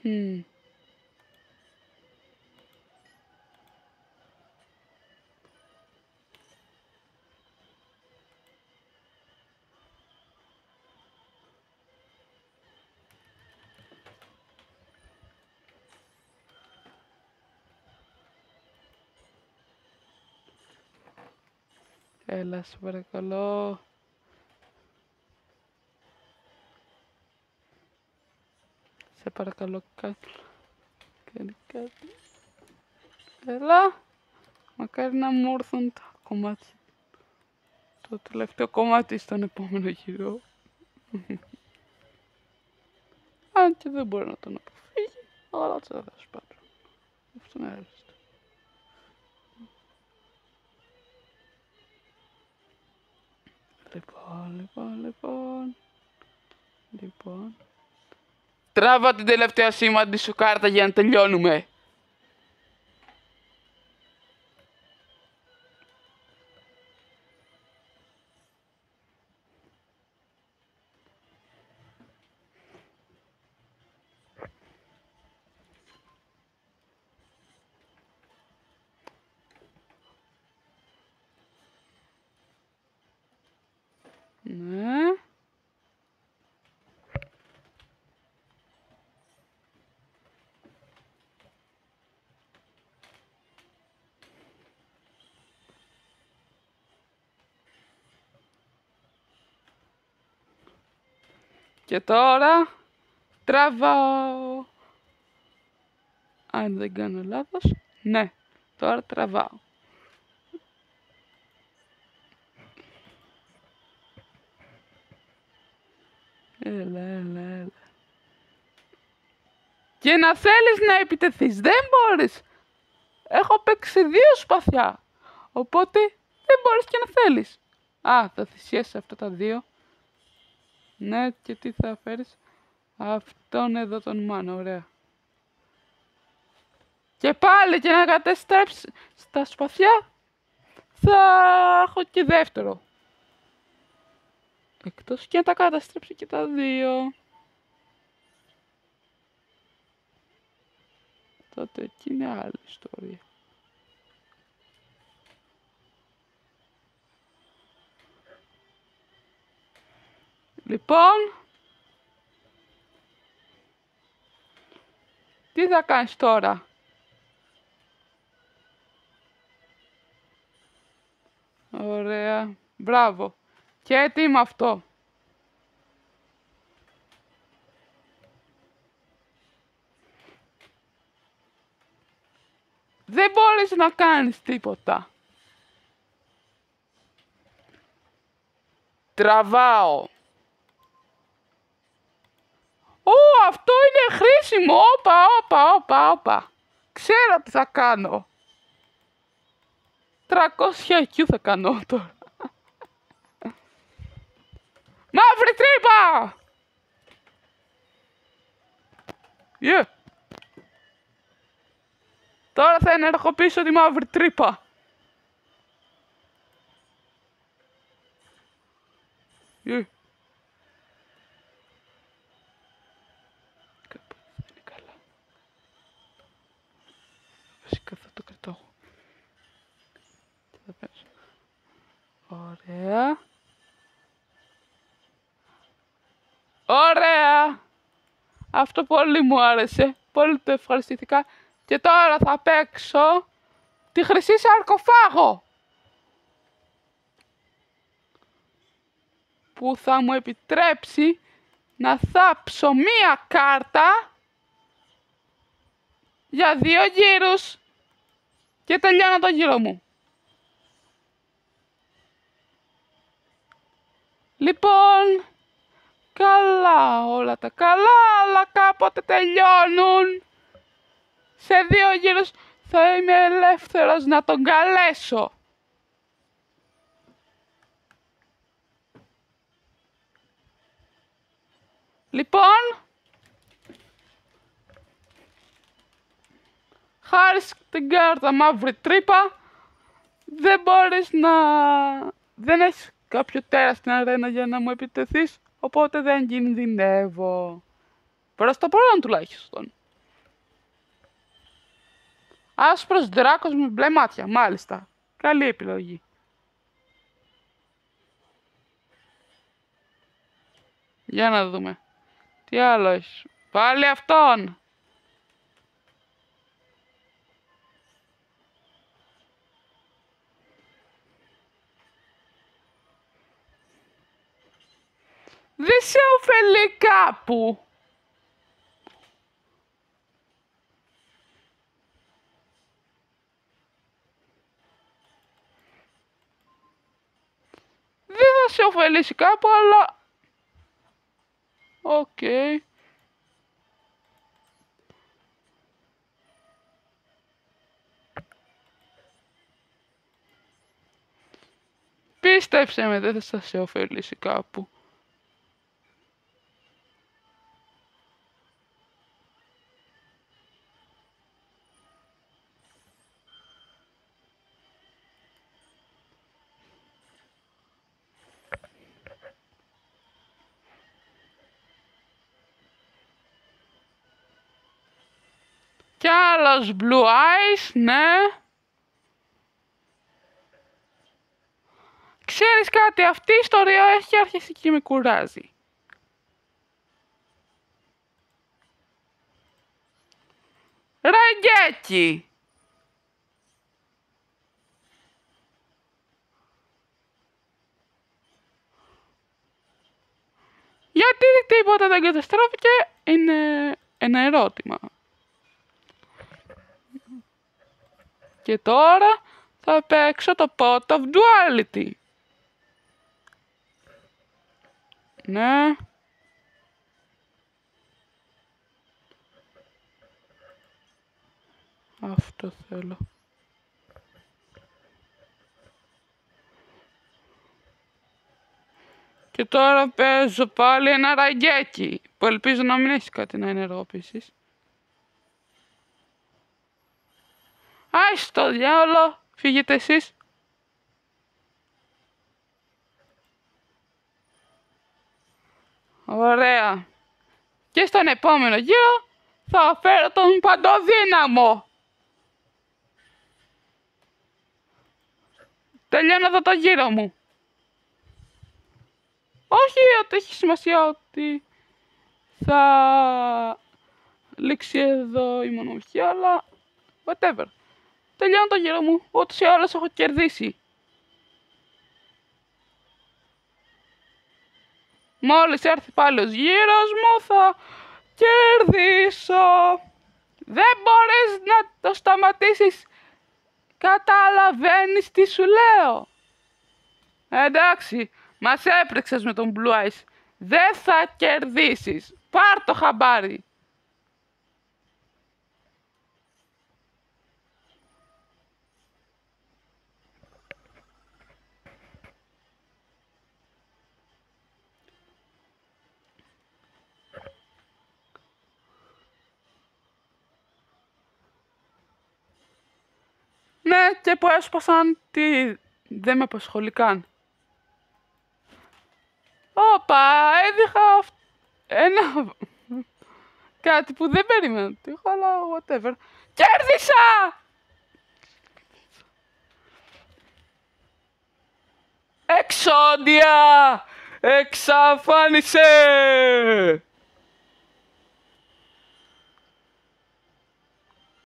Έλα, σε παρακαλώ. Σε παρακαλώ, κάτι. Κάνει κάτι. Έλα. Μακάρι να μου έρθουν τα κομμάτια. Το τελευταίο κομμάτι στον επόμενο γύρο. Αν και δεν μπορεί να τον αποφύγει, αλλά τέλος πάντων. Αυτό είναι άριστο. Λοιπόν. Τράβα την τελευταία σήμαντη σου κάρτα για να τελειώνουμε. Ναι. Και τώρα τραβάω. Αν δεν κάνω λάθος. Ναι, τώρα τραβάω. Έλα. Και να θέλεις να επιτεθείς, δεν μπορείς. Έχω παίξει 2 σπαθιά. Οπότε δεν μπορείς και να θέλεις. Α, θα θυσιάσεις αυτά τα 2. Ναι, και τι θα φέρεις? Αυτόν εδώ τον μάνα, ωραία. Και πάλι και να καταστρέψεις στα σπαθιά, θα έχω και δεύτερο. Εκτός και να τα καταστρέψει και τα 2. Τότε εκεί είναι άλλη ιστορία. Λοιπόν, τι θα κάνεις τώρα? Ωραία, μπράβο. Και τι με αυτό? Δεν μπορείς να κάνεις τίποτα. Τραβάω. Αυτό είναι χρήσιμο. Όπα. Ξέρω τι θα κάνω. 300 IQ θα κάνω τώρα. Μαύρη τρύπα! Yeah. Τώρα θα ενεργοποιήσω τη μαύρη τρύπα. Yeah. Κάπου δεν είναι καλά. Φυσικά θα το κρατάω. Ωραία. Αυτό πολύ μου άρεσε. Πολύ το ευχαριστήθηκα. Και τώρα θα παίξω τη χρυσή σαρκοφάγο. Που θα μου επιτρέψει να θάψω 1 κάρτα για 2 γύρους. Και τελειώνω το γύρο μου. Λοιπόν, καλά, όλα τα καλά, αλλά κάποτε τελειώνουν. Σε 2 γύρους θα είμαι ελεύθερος να τον καλέσω. Λοιπόν, χάρη στην κάρτα μαύρη τρύπα, δεν μπορείς να... Δεν έχεις κάποιο τέρα στην αρένα για να μου επιτεθείς, οπότε δεν κινδυνεύω. Προς το παρόν τουλάχιστον. Άσπρος δράκος με μπλε μάτια. Μάλιστα. Καλή επιλογή. Για να δούμε. Τι άλλο έχει. Πάλι αυτόν. Δεν σε ωφελεί κάπου. Δεν θα σε ωφελήσει κάπου, αλλά... Οκ. Πίστεψε με, δεν θα σε ωφελήσει κάπου. Κι άλλος Blue Eyes, ναι. Ξέρεις κάτι, αυτή η ιστορία έχει αρχίσει και με κουράζει. Ραγκέκι. Γιατί τίποτα δεν καταστράφηκε είναι ένα ερώτημα. Και τώρα θα παίξω το Pot of Duality. Ναι. Αυτό θέλω. Και τώρα παίζω πάλι ένα ραγκέκι, που ελπίζω να μην έχει κάτι να ενεργοποιήσεις. Άι στο διάολο, φύγετε εσείς. Ωραία. Και στον επόμενο γύρο θα φέρω τον παντοδύναμο. Τελειώνω εδώ το γύρο μου. Όχι ότι έχει σημασία ότι θα λήξει εδώ η μονομαχία, αλλά whatever. Τελειώνω το γύρο μου, ούτως ή άλλως έχω κερδίσει. Μόλις έρθει πάλι ο γύρος μου θα κερδίσω. Δεν μπορείς να το σταματήσεις. Καταλαβαίνεις τι σου λέω. Εντάξει, μας έπρεξες με τον Blue Eyes. Δεν θα κερδίσεις. Πάρ' το χαμπάρι. Ναι, και που έσπασαν τι... Δεν με απασχολεί καν. Όπα, έδιχα ένα... Κάτι που δεν περίμενα. Τι είχα, αλλά whatever. Κέρδισα! Εξόντια! Εξαφάνισε!